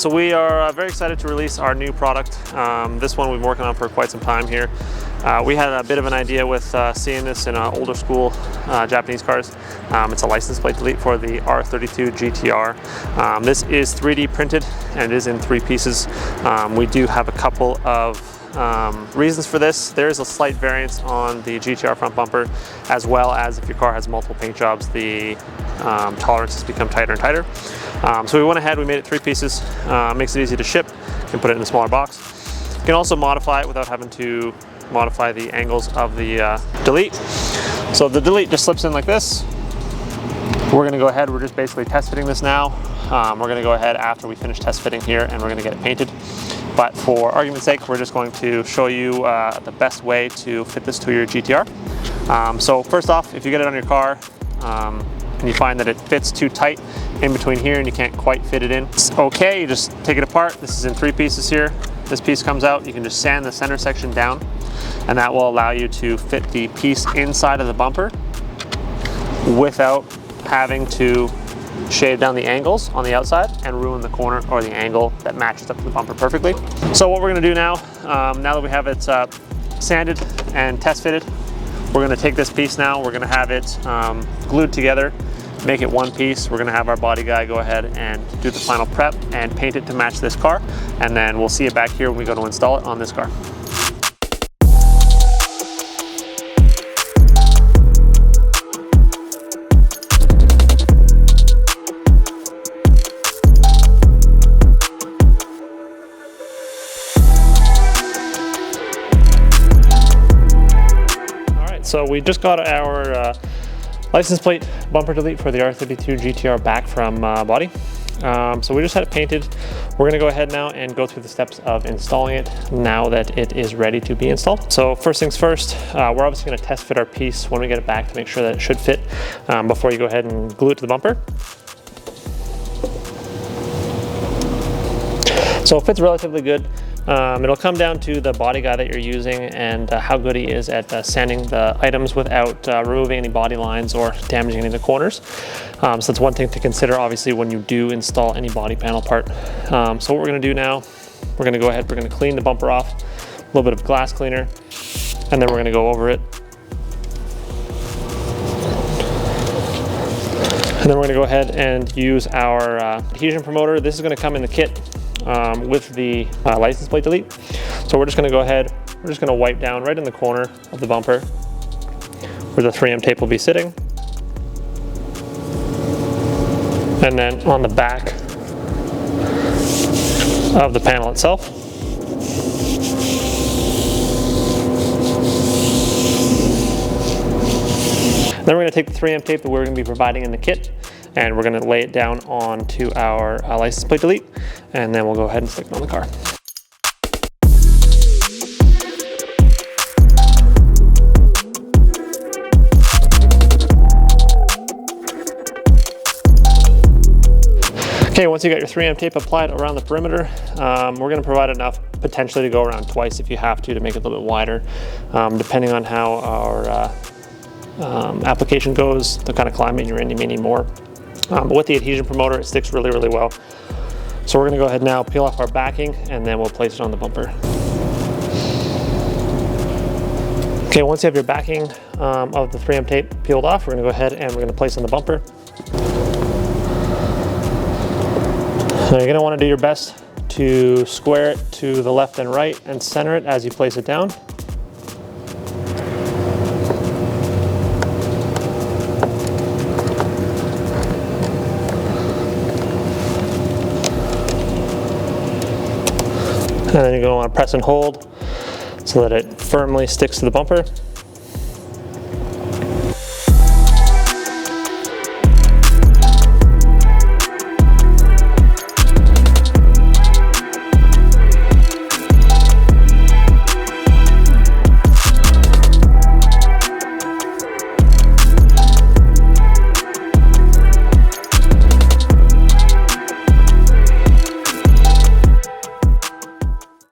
so we are very excited to release our new product. This one we've been working on for quite some time here. We had a bit of an idea with seeing this in older school Japanese cars. It's a license plate delete for the R32 GTR. This is 3D printed and it is in 3 pieces. We do have a couple of reasons for this. There is a slight variance on the GTR front bumper, as well as if your car has multiple paint jobs, the tolerances become tighter and tighter. So we went ahead, we made it 3 pieces. Makes it easy to ship. You can put it in a smaller box. You can also modify it without having to modify the angles of the delete. So the delete just slips in like this. We're going to go ahead, we're just basically test fitting this now. We're going to go ahead after we finish test fitting here and we're going to get it painted. But for argument's sake, we're just going to show you the best way to fit this to your GTR. So first off, if you get it on your car and you find that it fits too tight in between here and you can't quite fit it in, it's okay, you just take it apart. This is in 3 pieces here. This piece comes out, you can just sand the center section down, and that will allow you to fit the piece inside of the bumper without having to shave down the angles on the outside and ruin the corner or the angle that matches up to the bumper perfectly. So what we're going to do now, now that we have it sanded and test fitted, we're going to take this piece now, we're going to have it glued together, make it one piece. We're going to have our body guy go ahead and do the final prep and paint it to match this car, and then we'll see it back here when we go to install it on this car. So we just got our license plate bumper delete for the R32 GTR back from body. So we just had it painted. We're going to go ahead now and go through the steps of installing it now that it is ready to be installed. So first things first, we're obviously going to test fit our piece when we get it back to make sure that it should fit before you go ahead and glue it to the bumper. So it fits relatively good. It'll come down to the body guy that you're using and how good he is at sanding the items without removing any body lines or damaging any of the corners. So that's one thing to consider, obviously, when you do install any body panel part. So what we're going to do now, we're going to go ahead, we're going to clean the bumper off, a little bit of glass cleaner, and then we're going to go over it. And then we're going to go ahead and use our adhesion promoter. This is going to come in the kit with the license plate delete. So we're just going to go ahead, we're just going to wipe down right in the corner of the bumper where the 3M tape will be sitting. And then on the back of the panel itself. Then we're going to take the 3M tape that we're going to be providing in the kit, and we're going to lay it down onto our license plate delete, and then we'll go ahead and stick it on the car. Okay, once you got your 3M tape applied around the perimeter, we're going to provide enough potentially to go around twice if you have to make it a little bit wider, depending on how our application goes, the kind of climate you're in, you may need more. But with the adhesion promoter, it sticks really, really well. So we're going to go ahead now, peel off our backing, and then we'll place it on the bumper. Okay, once you have your backing of the 3M tape peeled off, we're going to go ahead and we're going to place on the bumper. Now you're going to want to do your best to square it to the left and right and center it as you place it down. And then you're going to want to press and hold so that it firmly sticks to the bumper.